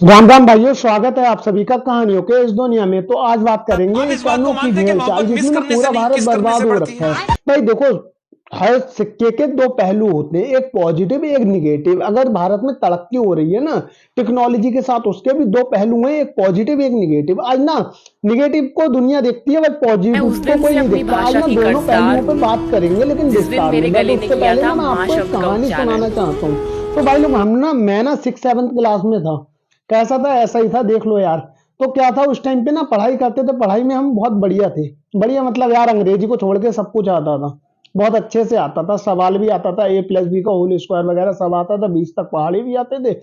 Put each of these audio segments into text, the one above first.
राम राम भाइयों, स्वागत है आप सभी का कहानियों के इस दुनिया में। तो आज बात करेंगे आप इस एक बात को अनोखी मानते हैं कि भेड़चाल मोहब्बत मिस जिसमें ना करने से पूरा नहीं भारत किस करने से बर्बाद हो बढ़ती रखा है। है। भाई देखो, हर सिक्के के दो पहलू होते हैं, एक पॉजिटिव एक निगेटिव। अगर भारत में तरक्की हो रही है ना टेक्नोलॉजी के साथ, उसके भी दो पहलू हैं, एक पॉजिटिव एक निगेटिव। आज ना निगेटिव को दुनिया देखती है बट मैं पॉजिटिव उस को दिन कोई से नहीं अपनी देखता। आज भाषा ना की दोनों कर्जदार पहलुओं पे हूँ, बात करेंगे लेकिन जिस दिन विस्तार मेरे में। बट गले ने उससे किया पहले था ना मैं माँ आपको एक शब्द का कहानी उच्चारण। सुनाना चाहता हूँ। तो भाई लोग, हम ना मैं ना 6 7 क्लास में था। कैसा था? ऐसा ही था, देख लो यार। तो क्या था, उस टाइम पे ना पढ़ाई करते थे, पढ़ाई में हम बहुत बढ़िया थे। बढ़िया मतलब यार, अंग्रेजी को छोड़ के सब कुछ आता था। बहुत अच्छे से आता था, सवाल भी आता था, A+B का होल स्क्वायर वगैरह सब आता था, 20 तक पहाड़ी भी आते थे।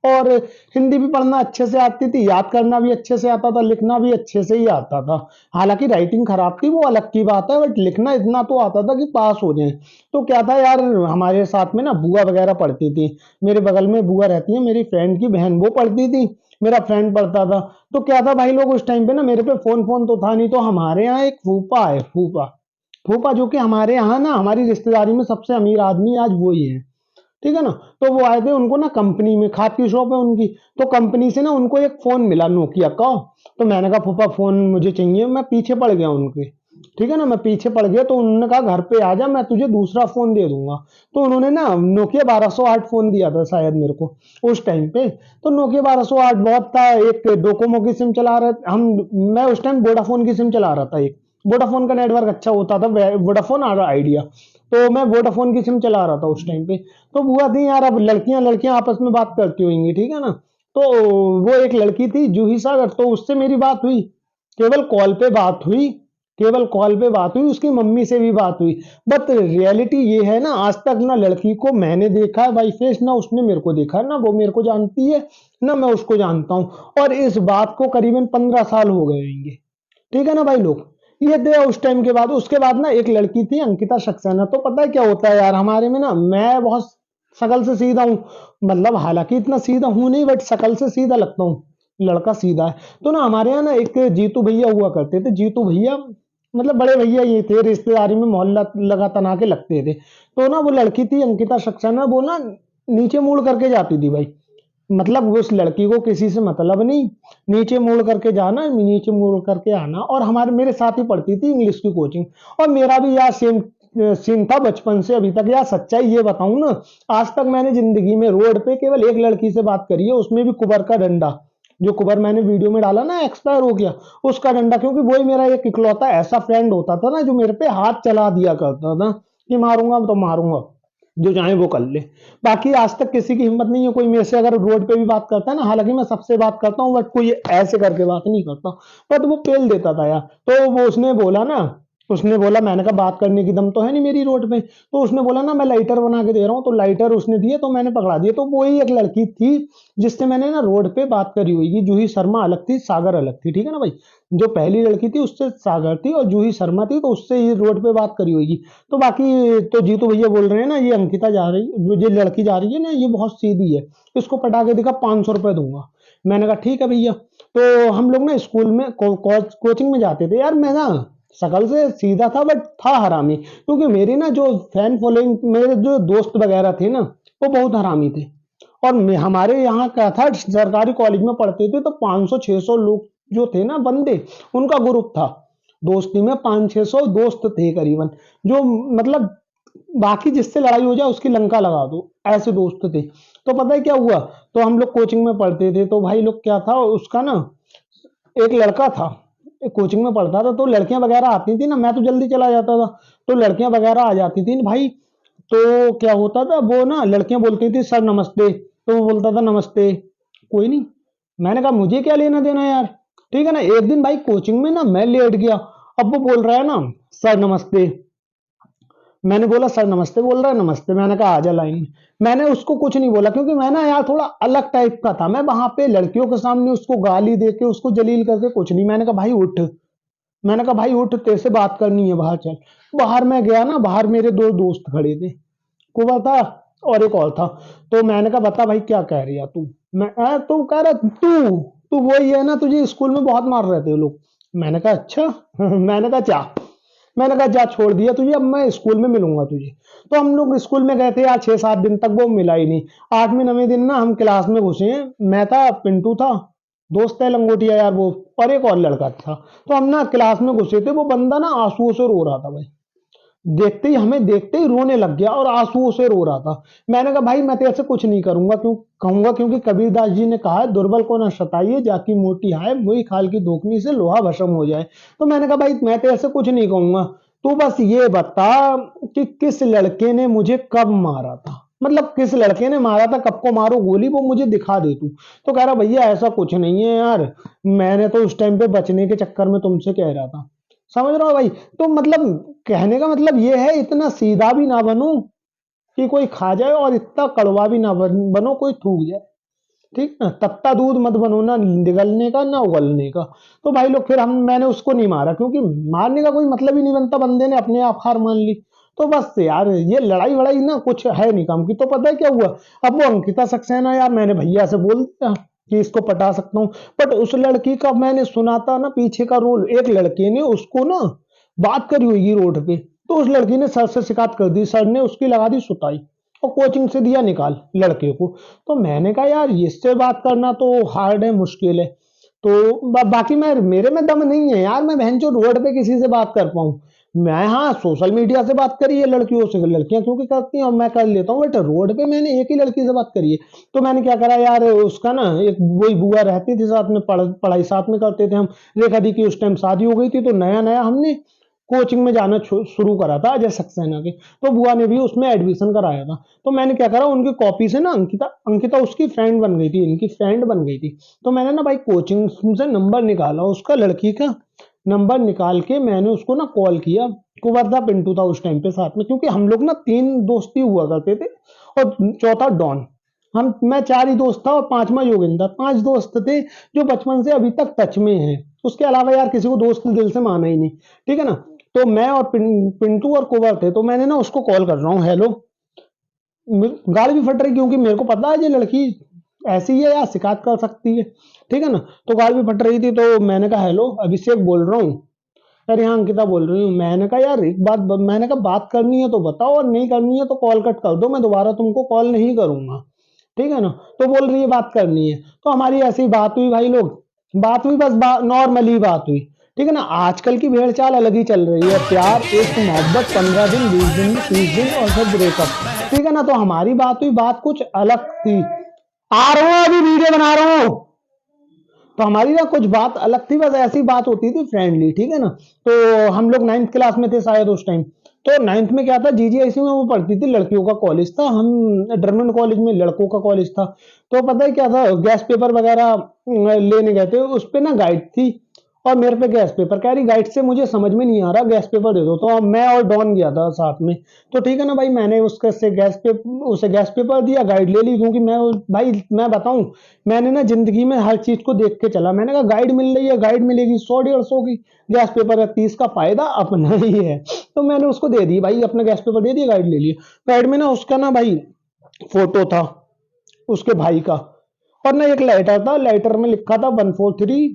और हिंदी भी पढ़ना अच्छे से आती थी, याद करना भी अच्छे से आता था, लिखना भी अच्छे से ही आता था। हालांकि राइटिंग खराब थी, वो अलग की बात है, बट लिखना इतना तो आता था कि पास हो जाए। तो क्या था यार, हमारे साथ में ना बुआ वगैरह पढ़ती थी। मेरे बगल में बुआ रहती है, मेरी फ्रेंड की बहन, वो पढ़ती थी, मेरा फ्रेंड पढ़ता था। तो क्या था भाई लोग, उस टाइम पे ना मेरे पे फोन फोन तो था नहीं। तो हमारे यहाँ एक फूफा है, फूफा फूफा जो कि हमारे यहाँ ना हमारी रिश्तेदारी में सबसे अमीर आदमी आज वो ही है। ठीक है ना। तो वो आए थे, उनको ना कंपनी में खाद की शॉप है उनकी। तो कंपनी से ना उनको एक फोन मिला नोकिया का। तो मैंने कहा फूफा फोन मुझे चाहिए, मैं पीछे पड़ गया उनके। ठीक है ना, मैं पीछे पड़ गया। तो उन्होंने कहा घर पे आ जा, मैं तुझे दूसरा फोन दे दूंगा। तो उन्होंने ना नोकिया 1208 फोन दिया था शायद मेरे को उस टाइम पे। तो नोकिया 1208 बहुत था। एक डोकोमो की सिम चला रहे हम। मैं उस टाइम वोडाफोन की सिम चला रहा था। एक वोडाफोन का नेटवर्क अच्छा होता था, वोडाफोन और आइडिया। तो मैं वोडाफोन की सिम चला रहा था उस टाइम पे। तो बुआ थी यार, अब लड़कियां लड़कियां आपस में बात करती होंगी, ठीक है ना। तो वो एक लड़की थी जूही सागर, तो उससे मेरी बात हुई। केवल कॉल पे बात हुई, केवल कॉल पे बात हुई, उसकी मम्मी से भी बात हुई। बट रियलिटी ये है ना, आज तक ना लड़की को मैंने देखा है बाई फेस, ना उसने मेरे को देखा है, ना वो मेरे को जानती है, ना मैं उसको जानता हूँ। और इस बात को करीबन 15 साल हो गए होंगे। ठीक है ना भाई लोग। ये थे उस टाइम के बाद। उसके बाद ना एक लड़की थी अंकिता सक्सेना। तो पता है क्या होता है यार, हमारे में ना मैं बहुत शकल से सीधा हूँ। मतलब हालांकि इतना सीधा हूं नहीं, बट शकल से सीधा लगता हूँ, लड़का सीधा है। तो ना हमारे यहाँ ना एक जीतू भैया हुआ करते थे। जीतू भैया मतलब बड़े भैया ये थे, रिश्तेदारी में मोहल्ला लगा तना के लगते थे। तो ना वो लड़की थी अंकिता सक्सेना, वो ना नीचे मुड़ करके जाती थी भाई। मतलब उस लड़की को किसी से मतलब नहीं, नीचे मुड़ करके जाना, नीचे मुड़ करके आना। और हमारे मेरे साथ ही पढ़ती थी इंग्लिश की कोचिंग। और मेरा भी यार सेम सीन था बचपन से अभी तक। यार सच्चाई ये बताऊं ना, आज तक मैंने जिंदगी में रोड पे केवल एक लड़की से बात करी है, उसमें भी कुबर का डंडा। जो कुबर मैंने वीडियो में डाला ना, एक्सपायर हो गया, उसका डंडा। क्योंकि वही मेरा एक इकलौता ऐसा फ्रेंड होता था ना, जो मेरे पे हाथ चला दिया करता था कि मारूंगा तो मारूंगा, जो चाहे वो कर ले। बाकी आज तक किसी की हिम्मत नहीं है कोई मेरे से अगर रोड पे भी बात करता है ना, हालांकि मैं सबसे बात करता हूँ बट कोई ऐसे करके बात नहीं करता। बट वो पेल देता था यार। तो वो उसने बोला ना, उसने बोला, मैंने कहा बात करने की दम तो है नहीं मेरी रोड पे। तो उसने बोला ना मैं लाइटर बना के दे रहा हूँ, तो लाइटर उसने दिए तो मैंने पकड़ा दिया। तो वो ही एक लड़की थी जिससे मैंने ना रोड पे बात करी हुई। जूही शर्मा अलग थी, सागर अलग थी, ठीक है ना भाई। जो पहली लड़की थी उससे सागर थी, और जूही शर्मा थी तो उससे ये रोड पे बात करी हुई। तो बाकी तो जीतू भैया बोल रहे हैं ना, ये अंकिता जा रही, ये लड़की जा रही है ना, ये बहुत सीधी है, इसको पटा के दिखा, 500 रुपए दूंगा। मैंने कहा ठीक है भैया। तो हम लोग ना स्कूल में कोचिंग में जाते थे यार। मैं ना शकल से सीधा था बट था हरामी, क्योंकि मेरी ना जो फैन फॉलोइंग, मेरे जो दोस्त वगैरह थे ना, वो बहुत हरामी थे। और हमारे यहाँ क्या था, सरकारी कॉलेज में पढ़ते थे तो 500 600 लोग जो थे ना बंदे, उनका ग्रुप था। दोस्ती में 500 600 दोस्त थे करीबन। जो मतलब बाकी जिससे लड़ाई हो जाए उसकी लंका लगा दो, ऐसे दोस्त थे। तो पता है क्या हुआ, तो हम लोग कोचिंग में पढ़ते थे। तो भाई लोग क्या था, उसका ना एक लड़का था, एक कोचिंग में पढ़ता था। तो लड़कियां वगैरह आती थी ना, मैं तो जल्दी चला जाता था। तो लड़कियां वगैरह आ जाती थी भाई। तो क्या होता था, वो ना लड़कियां बोलती थी सर नमस्ते, तो वो बोलता था नमस्ते, कोई नहीं। मैंने कहा मुझे क्या लेना देना यार। ठीक है ना। एक दिन भाई कोचिंग में ना मैं लेट गया। अब वो बोल रहा है ना सर नमस्ते। मैंने बोला सर नमस्ते, बोल रहा है नमस्ते। मैंने कहा आजा लाइन में। मैंने उसको कुछ नहीं बोला, क्योंकि मैं ना यार थोड़ा अलग टाइप का था। मैं वहां पे लड़कियों के सामने उसको गाली दे के उसको जलील करके कुछ नहीं। मैंने कहा भाई उठ, मैंने कहा भाई उठ, तेरे से बात करनी है, बाहर चल। बाहर मैं गया ना, बाहर मेरे दो दोस्त खड़े थे, कुबा था और एक और था। तो मैंने कहा बता भाई क्या कह रही है तू। तू कह रहा तू तू वही है ना, तुझे स्कूल में बहुत मार रहे थे लोग। मैंने कहा अच्छा मैंने कहा क्या। मैंने कहा जा छोड़ दिया तुझे, अब मैं स्कूल में मिलूंगा तुझे। तो हम लोग स्कूल में गए थे यार, 6-7 दिन तक वो मिला ही नहीं। 8वें 9वें दिन ना हम क्लास में घुसे हैं, मैं था, पिंटू था, दोस्त है लंगोटिया यार वो, और एक और लड़का था। तो हम ना क्लास में घुसे थे, वो बंदा ना आंसुओं से रो रहा था भाई, देखते ही हमें देखते ही रोने लग गया और आंसुओं से रो रहा था। मैंने कहा भाई मैं तेरे से कुछ नहीं करूंगा, क्यों कहूंगा, क्योंकि कबीरदास जी ने कहा है दुर्बल को न सताइए, जाकी मोटी हाय मुई खाल की धोखनी से लोहा भस्म हो जाए। तो मैंने कहा भाई मैं तेरे से कुछ नहीं कहूंगा, तू बस ये बता कि किस लड़के ने मुझे कब मारा था, मतलब किस लड़के ने मारा था, कब को मारो गोली, वो मुझे दिखा दे तू। तो कह रहा भैया ऐसा कुछ नहीं है यार, मैंने तो उस टाइम पे बचने के चक्कर में तुमसे कह रहा था। समझ रहे हो भाई? तो मतलब कहने का मतलब ये है, इतना सीधा भी ना बनो कि कोई खा जाए, और इतना कड़वा भी ना बनो कोई थूक जाए। ठीक ना, तत्ता दूध मत बनो, ना निगलने का ना उगलने का। तो भाई लोग फिर हम मैंने उसको नहीं मारा, क्योंकि मारने का कोई मतलब ही नहीं बनता, बंदे ने अपने आप हार मान ली। तो बस यार ये लड़ाई वड़ाई ना कुछ है नहीं काम की। तो पता है क्या हुआ, अब वो अंकिता सक्सेना यार, मैंने भैया से बोल दिया कि इसको पटा सकता हूँ, बट उस लड़की का मैंने सुना था ना पीछे का रोल, एक लड़के ने उसको ना बात करी होगी रोड पे, तो उस लड़की ने सर से शिकायत कर दी, सर ने उसकी लगा दी सुताई और कोचिंग से दिया निकाल लड़के को। तो मैंने कहा यार इससे बात करना तो हार्ड है, मुश्किल है। तो बाकी मैं मेरे में दम नहीं है यार, मैं बहन जो रोड पे किसी से बात कर पाऊं। मैं हाँ सोशल मीडिया से बात करी है लड़कियों से, लड़कियां क्योंकि करती हैं और मैं कर लेता हूँ, बट रोड पे मैंने एक ही लड़की से बात करी है। तो मैंने क्या करा यार, उसका ना एक वही बुआ रहती थी साथ में, पढ़ाई साथ में करते थे हम। रेखा दी की उस टाइम शादी हो गई थी, तो नया नया हमने कोचिंग में जाना शुरू करा था अजय सक्सेना के। तो बुआ ने भी उसमें एडमिशन कराया था। तो मैंने क्या करा, उनकी कॉपी से ना अंकिता अंकिता उसकी फ्रेंड बन गई थी, इनकी फ्रेंड बन गई थी। तो मैंने ना भाई कोचिंग से नंबर निकाला उसका, लड़की का नंबर निकाल के मैंने उसको ना कॉल किया। कुंवर था, पिंटू था उस टाइम पे साथ में, क्योंकि हम लोग ना 3 दोस्ती हुआ करते थे और चौथा डॉन। हम मैं 4 ही दोस्त था और 5वां योगेंद्र, 5 दोस्त थे जो बचपन से अभी तक टच में हैं। उसके अलावा यार किसी को दोस्त दिल से माना ही नहीं। ठीक है ना। तो मैं और पिंटू और कुंवर थे। तो मैंने ना उसको कॉल कर रहा हूँ, हेलो, गाली भी फट रही क्योंकि मेरे को पता है ये लड़की ऐसी है यार, शिकायत कर सकती है। ठीक है ना। तो गाली भी फट रही थी, तो मैंने कहा हेलो अभिषेक बोल रहा हूँ। अरे हाँ अंकिता बोल रही हूँ। मैंने कहा यार एक बात, मैंने कहा बात करनी है तो बताओ, और नहीं करनी है तो कॉल कट कर दो, मैं दोबारा तुमको कॉल नहीं करूंगा। ठीक है ना। तो बोल रही है बात करनी है। तो हमारी ऐसी बात हुई भाई लोग, बात हुई बस नॉर्मली बात हुई। ठीक है ना। आजकल की भेड़ चाल अलग ही चल रही है, प्यार इश्क मोहब्बत 15 दिन 20 दिन 30 दिन और फिर ब्रेकअप। ठीक है ना। तो हमारी बात हुई, बात कुछ अलग थी। आ रहा हूँ, अभी वीडियो बना रहा हूँ। तो हमारी ना कुछ बात अलग थी, बस ऐसी बात होती थी फ्रेंडली। ठीक है ना। तो हम लोग 9th क्लास में थे शायद उस टाइम। तो 9th में क्या था, जीजीआईसी में वो पढ़ती थी, लड़कियों का कॉलेज था, हम ड्रमंड कॉलेज में लड़कों का कॉलेज था। तो पता है क्या था, गैस पेपर वगैरह लेने गए थे, उस पे ना गाइड थी और मेरे पे गैस पेपर। कह रही गाइड से मुझे समझ में नहीं आ रहा, गैस पेपर दे दो। तो मैं और डॉन गया था साथ में। तो ठीक है ना भाई, मैंने उसके से उसे गैस पेपर दिया, गाइड ले ली, क्योंकि भाई मैं बताऊं, मैंने ना जिंदगी में हर चीज को देख के चला। मैंने कहा गाइड मिल रही है, गाइड मिलेगी 100-150 की, गैस पेपर है 30 का, फायदा अपना ही है। तो मैंने उसको दे दी भाई, अपना गैस पेपर दे दिया, गाइड ले लिया। गाइड में ना उसका ना भाई फोटो था उसके भाई का, और ना एक लाइटर था, लाइटर में लिखा था 143।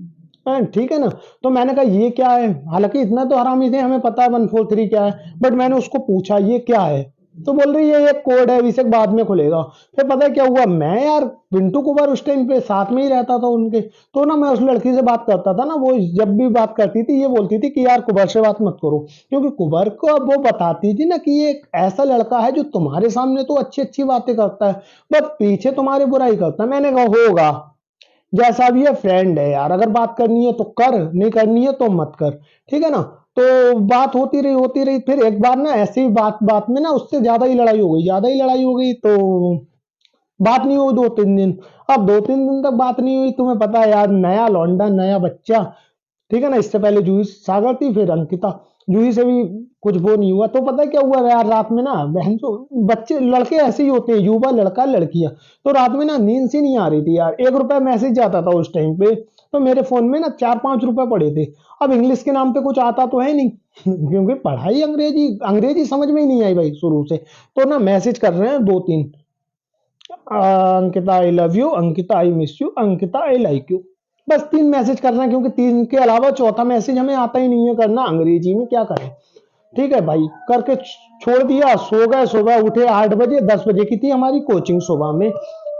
ठीक है ना। तो मैंने कहा ये क्या है, हालांकि इतना तो हरामी थे, हमें पता है 143 क्या है, बट मैंने उसको पूछा ये क्या है। तो बोल रही है ये कोड है, इसे बाद में खुलेगा। फिर पता है क्या हुआ, मैं यार पिंटू कुमार उस टाइम पे साथ में ही रहता था उनके। तो ना मैं उस लड़की से बात करता था ना, वो जब भी बात करती थी ये बोलती थी कि यार कुबर से बात मत करो, क्योंकि कुबर को अब वो बताती थी ना कि ये एक ऐसा लड़का है जो तुम्हारे सामने तो अच्छी अच्छी बातें करता है, बट पीछे तुम्हारी बुराई करता है। मैंने कहा होगा, जैसा भी है फ्रेंड है यार, अगर बात करनी है तो कर, नहीं करनी है तो मत कर। ठीक है ना। तो बात होती रही, फिर एक बार ना ऐसी बात बात में ना उससे ज्यादा ही लड़ाई हो गई, ज्यादा ही लड़ाई हो गई। तो बात नहीं हुई 2-3 दिन। अब 2-3 दिन तक बात नहीं हुई, तुम्हें पता है यार, नया लौंडा नया बच्चा। ठीक है ना। इससे पहले जूही सागर थी, फिर अंकिता। जूही से भी कुछ वो नहीं हुआ। तो पता है क्या हुआ यार, रात में ना बहन तो बच्चे लड़के ऐसे ही होते हैं, युवा लड़का लड़कियां। तो रात में ना नींद सी नहीं आ रही थी यार, 1 रुपया मैसेज आता था उस टाइम पे। तो मेरे फोन में ना 4-5 रुपए पड़े थे। अब इंग्लिश के नाम पे कुछ आता तो है नहीं क्योंकि पढ़ाई अंग्रेजी अंग्रेजी समझ में ही नहीं आई भाई शुरू से। तो ना मैसेज कर रहे हैं 2-3, Ankita I love you, Ankita I miss you, Ankita I like you. बस 3 मैसेज करना है, क्योंकि 3 के अलावा चौथा मैसेज हमें आता ही नहीं है करना, अंग्रेजी में क्या करें। ठीक है भाई, करके छोड़ दिया, सो गए, सुबह उठे 8 बजे, 10 बजे की थी हमारी कोचिंग सुबह में,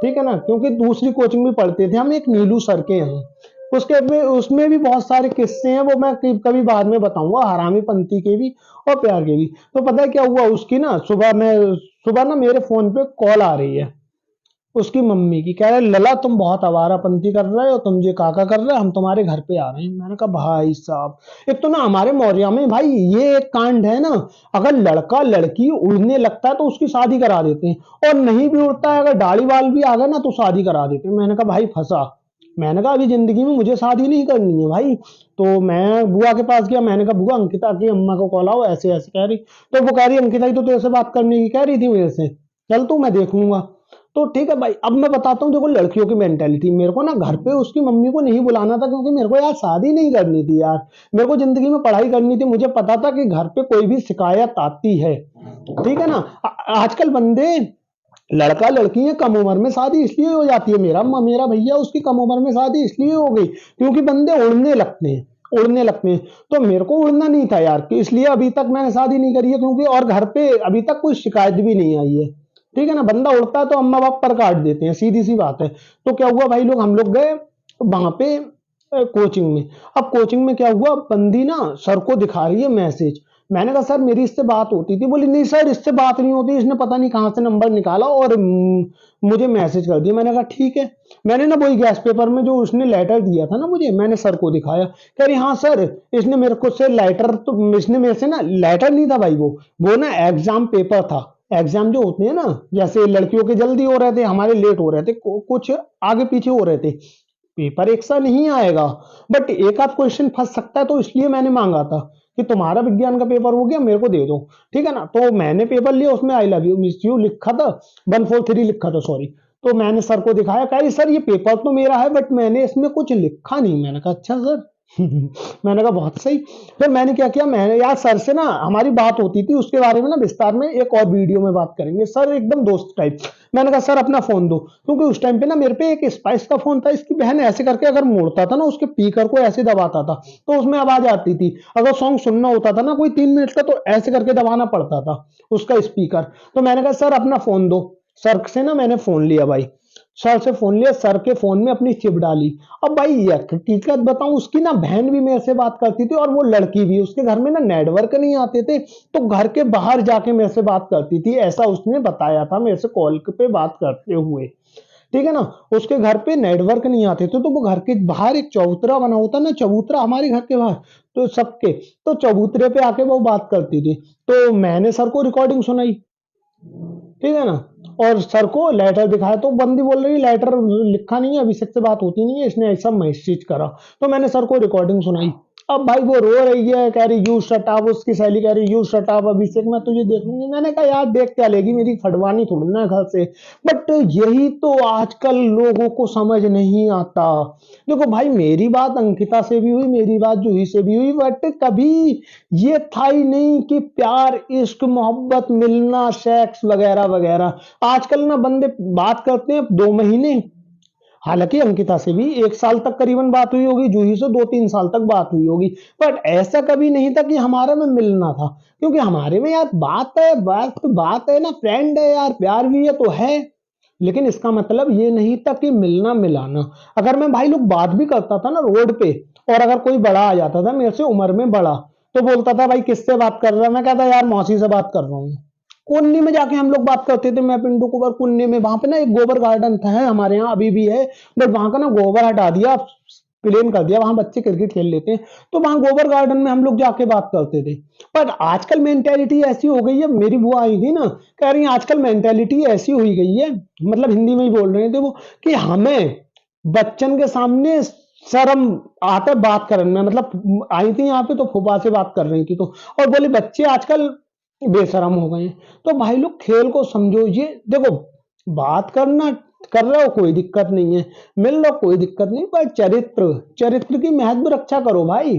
ठीक है ना, क्योंकि दूसरी कोचिंग में पढ़ते थे हम एक नीलू सर के यहाँ। उसके में उसमें भी बहुत सारे किस्से हैं, वो मैं कभी बाद में बताऊंगा, हरामी पंथी के भी और प्यार के भी। तो पता है क्या हुआ उसकी ना, सुबह ना मेरे फोन पे कॉल आ रही है उसकी मम्मी की, कह रहे लला तुम बहुत आवारापंती कर रहे हो, तुम ये काका कर रहे हो, हम तुम्हारे घर पे आ रहे हैं। मैंने कहा भाई साहब, एक तो ना हमारे मौर्या में भाई ये एक कांड है ना, अगर लड़का लड़की उड़ने लगता है तो उसकी शादी करा देते हैं, और नहीं भी उड़ता है, अगर दाढ़ी वाल भी आ गए ना तो शादी करा देते हैं। मैंने कहा भाई फंसा। मैंने कहा अभी जिंदगी में मुझे शादी नहीं करनी है भाई। तो मैं बुआ के पास गया, मैंने कहा बुआ अंकिता की अम्मा को कॉल आओ, ऐसे ऐसे कह रही। तो वो कह रही अंकिता ही तो तेरे से बात करने की कह रही थी मेरे से, चल तू मैं देख लूंगा। तो ठीक है भाई, अब मैं बताता हूँ देखो लड़कियों की मेंटेलिटी। मेरे को ना घर पे उसकी मम्मी को नहीं बुलाना था, क्योंकि मेरे को यार शादी नहीं करनी थी यार, मेरे को जिंदगी में पढ़ाई करनी थी। मुझे पता था कि घर पे कोई भी शिकायत आती है, ठीक है ना। आजकल बंदे, लड़का लड़की है, कम उम्र में शादी इसलिए हो जाती है, मेरा भैया उसकी कम उम्र में शादी इसलिए हो गई क्योंकि बंदे उड़ने लगते हैं, उड़ने लगते हैं। तो मेरे को उड़ना नहीं था यार, कि इसलिए अभी तक मैंने शादी नहीं करी है, क्योंकि और घर पे अभी तक कोई शिकायत भी नहीं आई है, ठीक है ना। बंदा उड़ता है तो अम्मा बाप पर काट देते हैं, सीधी सी बात है। तो क्या हुआ भाई, हम लोग गए वहां पे कोचिंग में। अब कोचिंग में क्या हुआ, बंदी ना सर को दिखा रही है मैसेज। मैंने कहा सर मेरी इससे बात होती थी। बोली नहीं सर इससे बात नहीं होती, इसने पता नहीं कहां से नंबर निकाला और मुझे मैसेज कर दिया। मैंने कहा ठीक है। मैंने ना वही गैस पेपर में जो उसने लेटर दिया था ना मुझे, मैंने सर को दिखाया। कह रही हाँ सर, इसने मेरे को से लेटर, तो इसने मेरे से ना, लेटर नहीं था भाई, वो ना एग्जाम पेपर था। एग्जाम जो होते हैं ना, जैसे लड़कियों के जल्दी हो रहे थे, हमारे लेट हो रहे थे, कुछ आगे पीछे हो रहे थे। पेपर एक सा नहीं आएगा, बट एक आध क्वेश्चन फंस सकता है, तो इसलिए मैंने मांगा था कि तुम्हारा विज्ञान का पेपर हो गया मेरे को दे दो, ठीक है ना। तो मैंने पेपर लिया, उसमें I love you miss you लिखा था, 143 लिखा था, सॉरी। तो मैंने सर को दिखाया, कह रही सर ये पेपर तो मेरा है बट मैंने इसमें कुछ लिखा नहीं। मैंने कहा अच्छा सर। मैंने कहा बहुत सही। फिर मैंने क्या किया, मैंने यार सर से ना हमारी बात होती थी, उसके बारे में ना विस्तार में एक और वीडियो में बात करेंगे। सर एकदम दोस्त टाइप। मैंने कहा सर अपना फोन दो, क्योंकि उस टाइम पे ना मेरे पे एक स्पाइस का फोन था, इसकी बहन ऐसे करके अगर मोड़ता था ना, उसके पीकर को ऐसे दबाता था तो उसमें आवाज आती थी। अगर सॉन्ग सुनना होता था ना कोई 3 मिनट का, तो ऐसे करके दबाना पड़ता था उसका स्पीकर। तो मैंने कहा सर अपना फोन दो। सर से ना मैंने फोन लिया भाई, सर से फोन लिया, सर के फोन में अपनी चिप डाली। अब भाई ये हकीकत बताऊं, उसकी ना बहन भी मेरे से बात करती थी और वो लड़की भी, उसके घर में ना नेटवर्क नहीं आते थे, तो घर के बाहर जाके मेरे से बात करती थी, ऐसा उसने बताया था मेरे से कॉल पे बात करते हुए, ठीक है ना। उसके घर पे नेटवर्क नहीं आते थे, तो वो घर के बाहर एक चबूतरा बना होता ना, चबूतरा हमारे घर के बाहर, तो सबके, तो चबूतरे पे आके वो बात करती थी। तो मैंने सर को रिकॉर्डिंग सुनाई, ठीक है ना, और सर को लेटर दिखाया। तो बंदी बोल रही लेटर लिखा नहीं है, अभिषेक से बात होती नहीं है, इसने ऐसा मैसेज करा। तो मैंने सर को रिकॉर्डिंग सुनाई। अब भाई वो रो रही है, कह रही यू शट अप, उसकी सहेली कह रही यू शट अप अभिषेक, मैं तुझे देख लूंगी। मैंने कहा यार देख क्या लेगी, मेरी फटवानी थोड़ी ना घर से। बट यही तो आजकल लोगों को समझ नहीं आता। देखो भाई मेरी बात अंकिता से भी हुई, मेरी बात जूही से भी हुई, बट कभी ये था ही नहीं कि प्यार इश्क मोहब्बत मिलना सेक्स वगैरह वगैरह। आजकल ना बंदे बात करते हैं 2 महीने, हालांकि अंकिता से भी 1 साल तक करीबन बात हुई होगी, जूही से 2-3 साल तक बात हुई होगी। बट ऐसा कभी नहीं था कि हमारा में मिलना था, क्योंकि हमारे में यार बात है ना, फ्रेंड है यार, प्यार भी है तो है। लेकिन इसका मतलब ये नहीं था कि मिलना मिलाना। अगर मैं भाई लोग बात भी करता था ना रोड पे, और अगर कोई बड़ा आ जाता था मेरे से उम्र में बड़ा, तो बोलता था भाई किससे बात कर रहा है, मैं कहता यार मौसी से बात कर रहा हूँ। कुन्नी में जाके हम लोग बात करते थे, मैं पिंटू कुबर कुन्नी में, वहां पे ना एक गोबर गार्डन था, है हमारे यहाँ अभी भी है, बट वहां का ना गोबर हटा दिया, प्लेन कर दिया, वहां बच्चे क्रिकेट खेल लेते हैं। तो वहां गोबर गार्डन में हम लोग जाके बात करते थे। पर आजकल मेंटेलिटी ऐसी हो गई है, मेरी बुआ आई थी ना, कह रही आजकल मेंटेलिटी ऐसी हुई गई है, मतलब हिंदी में ही बोल रहे थे वो, कि हमें बच्चन के सामने शर्म आता है बात करने में। मतलब आई थी यहाँ पे तो फुफा से बात कर रही थी, तो और बोले बच्चे आजकल बेशरम हो गए हैं। तो भाई लोग खेल को समझो, ये देखो बात करना कर रहे हो कोई दिक्कत नहीं है, मिल लो कोई दिक्कत नहीं, पर चरित्र चरित्र की महत्व रक्षा करो भाई।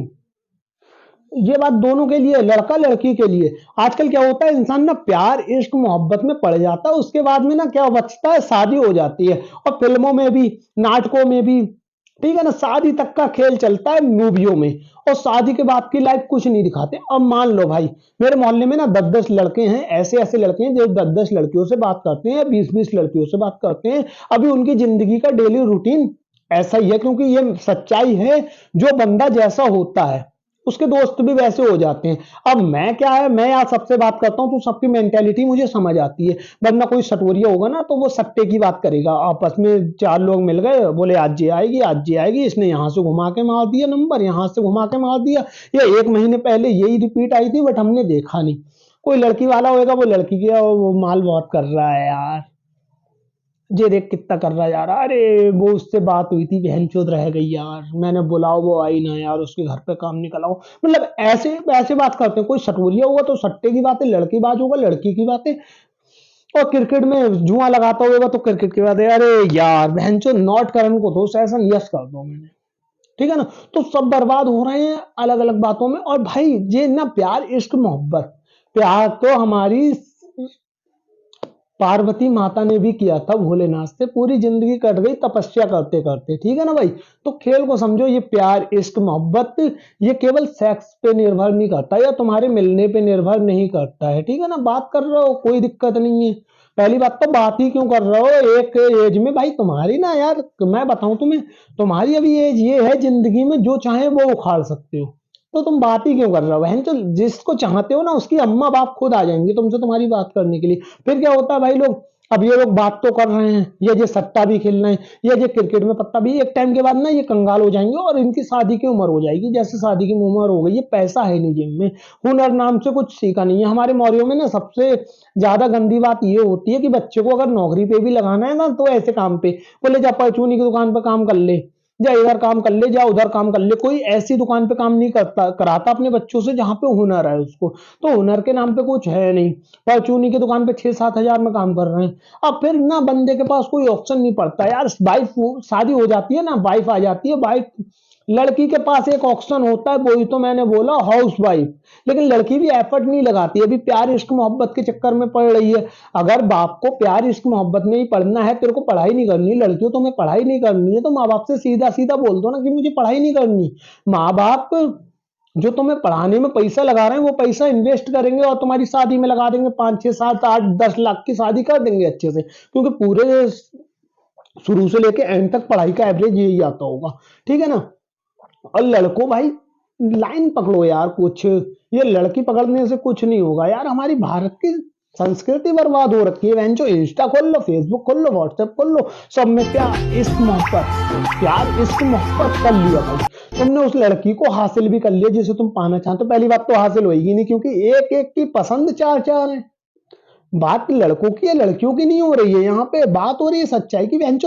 ये बात दोनों के लिए, लड़का लड़की के लिए। आजकल क्या होता है, इंसान ना प्यार इश्क मोहब्बत में पड़ जाता है, उसके बाद में ना क्या बचता है, शादी हो जाती है। और फिल्मों में भी, नाटकों में भी, ठीक है ना, शादी तक का खेल चलता है मूवियों में, और शादी के बाद की लाइफ कुछ नहीं दिखाते। अब मान लो भाई, मेरे मोहल्ले में ना 10-10 लड़के हैं, ऐसे ऐसे लड़के हैं जो 10-10 लड़कियों से बात करते हैं, 20-20 लड़कियों से बात करते हैं। अभी उनकी जिंदगी का डेली रूटीन ऐसा ही है, क्योंकि ये सच्चाई है, जो बंदा जैसा होता है उसके दोस्त भी वैसे हो जाते हैं। अब मैं क्या है, मैं आज सबसे बात करता हूँ तो सबकी मेंटेलिटी मुझे समझ आती है। वरना कोई सटोरिया होगा ना तो वो सट्टे की बात करेगा, आपस में चार लोग मिल गए, बोले आज ये आएगी, आज ये आएगी, इसने यहाँ से घुमा के मार दिया नंबर, यहाँ से घुमा के मार दिया। ये 1 महीने पहले यही रिपीट आई थी, बट हमने देखा नहीं। कोई लड़की वाला होएगा, वो लड़की की वो माल बहुत कर रहा है यार, ये देख कितना कर रहा है यार, अरे वो उससे बात हुई थी, बहनचोद रह गई यार, मैंने बुलाओ वो आई ना यार, उसके घर पे काम निकल आओ। मतलब ऐसे ऐसे बात करते हैं। कोई सटोरिया होगा तो सट्टे की बातें, लड़की बाज होगा लड़की की बातें, और क्रिकेट में जुआ लगाता होगा तो क्रिकेट की बातें। अरे यार बहनचो, नॉट करण को तो सेशन यस कर दो मैंने, ठीक है ना। तो सब बर्बाद हो रहे हैं अलग अलग बातों में। और भाई ये ना प्यार इश्क मोहब्बत, प्यार तो हमारी पार्वती माता ने भी किया था भोलेनाथ से, पूरी जिंदगी कट गई तपस्या करते करते, ठीक है ना भाई। तो खेल को समझो, ये प्यार इश्क मोहब्बत ये केवल सेक्स पे निर्भर नहीं करता, या तुम्हारे मिलने पे निर्भर नहीं करता है, ठीक है ना। बात कर रहे हो कोई दिक्कत नहीं है। पहली बात तो बात ही क्यों कर रहे हो एक एज में, भाई तुम्हारी ना यार, मैं बताऊं तुम्हें, तुम्हारी अभी एज ये है, जिंदगी में जो चाहे वो उखाड़ सकते हो। तो तुम बात ही क्यों कर रहे हो बहन? तो जिसको चाहते हो ना उसकी अम्मा बाप खुद आ जाएंगे तुमसे तुम्हारी बात करने के लिए। फिर क्या होता है भाई, लोग अब ये लोग बात तो कर रहे हैं, ये सट्टा भी खेल रहे हैं, ये क्रिकेट में पत्ता भी, एक टाइम के बाद ना ये कंगाल हो जाएंगे और इनकी शादी की उम्र हो जाएगी। जैसे शादी की उम्र हो गई, ये पैसा है नहीं जेब में, हुनर नाम से कुछ सीखा नहीं है। हमारे मौर्यों में ना सबसे ज्यादा गंदी बात ये होती है कि बच्चे को अगर नौकरी पे भी लगाना है ना तो ऐसे काम पे, बोले जा परचूनी की दुकान पे काम कर ले, जा इधर काम कर ले, जा उधर काम कर ले। कोई ऐसी दुकान पे काम नहीं करता कराता अपने बच्चों से जहां पे हुनर है उसको। तो हुनर के नाम पे कुछ है नहीं, परचूनी की दुकान पे 6-7 हजार में काम कर रहे हैं। अब फिर ना बंदे के पास कोई ऑप्शन नहीं पड़ता यार, वाइफ शादी हो जाती है ना, वाइफ आ जाती है, वाइफ लड़की के पास एक ऑप्शन होता है, वही तो मैंने बोला हाउस वाइफ। लेकिन लड़की भी एफर्ट नहीं लगाती, अभी प्यार इश्क मोहब्बत के चक्कर में पड़ रही है। अगर बाप को प्यार इश्क मोहब्बत में ही पढ़ना है, तेरे को पढ़ाई नहीं करनी, लड़कियों तुम्हें पढ़ाई नहीं करनी है, तो माँ बाप से सीधा सीधा बोल दो ना कि मुझे पढ़ाई नहीं करनी। माँ बाप जो तुम्हें पढ़ाने में पैसा लगा रहे हैं वो पैसा इन्वेस्ट करेंगे और तुम्हारी शादी में लगा देंगे, 5-6-7-8-10 लाख की शादी कर देंगे अच्छे से, क्योंकि पूरे शुरू से लेके एंड तक पढ़ाई का एवरेज यही आता होगा, ठीक है ना। और लड़कों भाई, लाइन पकड़ो यार, कुछ ये लड़की पकड़ने से कुछ नहीं होगा यार। हमारी भारत की संस्कृति बर्बाद हो रखी है बहन। जो इंस्टा खोल लो, फेसबुक खोल लो, व्हाट्सएप खोल लो, सब में प्यार इश्क मोहब्बत कर लिया भाई। तुमने उस लड़की को हासिल भी कर लिया जिसे तुम पाना चाहते हो। पहली बात तो हासिल होगी नहीं, क्योंकि एक एक की पसंद चार चार है। बात लड़कों की या लड़कियों की नहीं हो रही है, यहाँ पे बात हो रही है सच्चाई की बहन।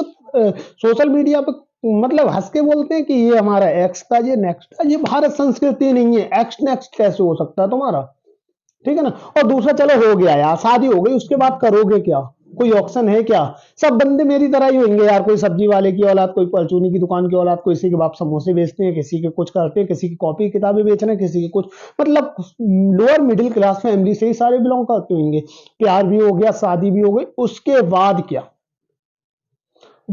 सोशल मीडिया पे मतलब हंस के बोलते हैं कि ये हमारा एक्स था, ये नेक्स्ट था। ये भारत संस्कृति नहीं है, एक्स नेक्स्ट कैसे हो सकता है तुम्हारा, ठीक है ना। और दूसरा, चलो हो गया यार, शादी हो गई, उसके बाद करोगे क्या? कोई ऑप्शन है क्या? सब बंदे मेरी तरह ही होंगे यार, कोई सब्जी वाले की औलाद, कोई परचूनी की दुकान की औलाद, किसी के बाप समोसे बेचते हैं, किसी के कुछ करते हैं, किसी की कॉपी किताबें बेच रहे हैं, किसी के कुछ, मतलब लोअर मिडिल क्लास फैमिली से ही सारे बिलोंग करते होंगे। प्यार भी हो गया, शादी भी हो गई, उसके बाद क्या?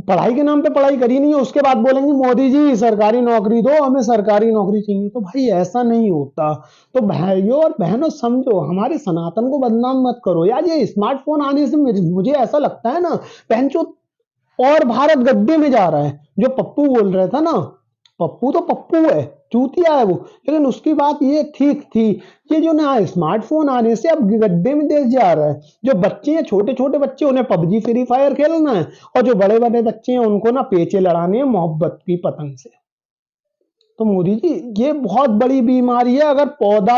पढ़ाई के नाम पे पढ़ाई करी नहीं है, उसके बाद बोलेंगे मोदी जी सरकारी नौकरी दो, हमें सरकारी नौकरी चाहिए। तो भाई ऐसा नहीं होता। तो भाइयों और बहनों समझो, हमारे सनातन को बदनाम मत करो यार। ये स्मार्टफोन आने से मुझे ऐसा लगता है ना बहन चो, और भारत गड्ढे में जा रहा है। जो पप्पू बोल रहा था ना, पप्पू तो पप्पू है, चूतिया है वो, लेकिन उसकी बात ये ठीक थी। ये जो ना स्मार्टफोन आने से अब गड्ढे में देश जा रहा है। जो बच्चे हैं, छोटे छोटे बच्चे, उन्हें पबजी फ्री फायर खेलना है, और जो बड़े बड़े बच्चे हैं उनको ना पेचे लड़ाने हैं मोहब्बत की पतंग से। तो मोदी जी, ये बहुत बड़ी बीमारी है। अगर पौधा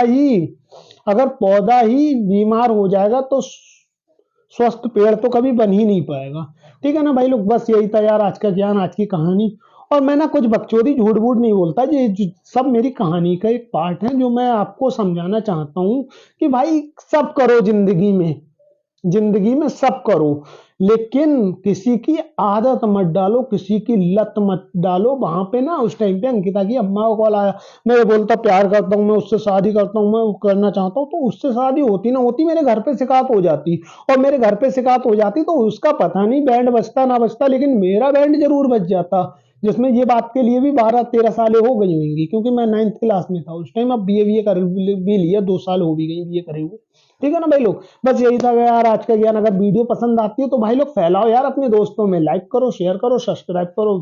ही बीमार हो जाएगा तो स्वस्थ पेड़ तो कभी बन ही नहीं पाएगा, ठीक है ना भाई लोग। बस यही था यार आज का ज्ञान, आज की कहानी। और मैं ना कुछ बकचोदी झूठ बूठ नहीं बोलता, ये सब मेरी कहानी का एक पार्ट है, जो मैं आपको समझाना चाहता हूँ कि भाई सब करो जिंदगी में, जिंदगी में सब करो, लेकिन किसी की आदत मत डालो, किसी की लत मत डालो। वहां पे ना उस टाइम पे अंकिता की अम्मा को कॉल आया, मैं बोलता प्यार करता हूँ, मैं उससे शादी करता हूँ, मैं वो करना चाहता हूँ। तो उससे शादी होती ना होती, मेरे घर पे शिकायत हो जाती, और मेरे घर पे शिकायत हो जाती तो उसका पता नहीं बैंड बजता ना बजता, लेकिन मेरा बैंड जरूर बज जाता जिसमें ये बात के लिए भी 12-13 सालें हो गई होंगी, क्योंकि मैं 9th क्लास में था उस टाइम। अब बीए कर भी लिया, 2 साल हो भी गई बीए करे हुए। ठीक है ना भाई लोग? बस यही था यार आज का ज्ञान। अगर वीडियो पसंद आती है तो भाई लोग फैलाओ यार अपने दोस्तों में, लाइक करो, शेयर करो, सब्सक्राइब करो।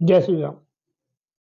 जय श्री राम।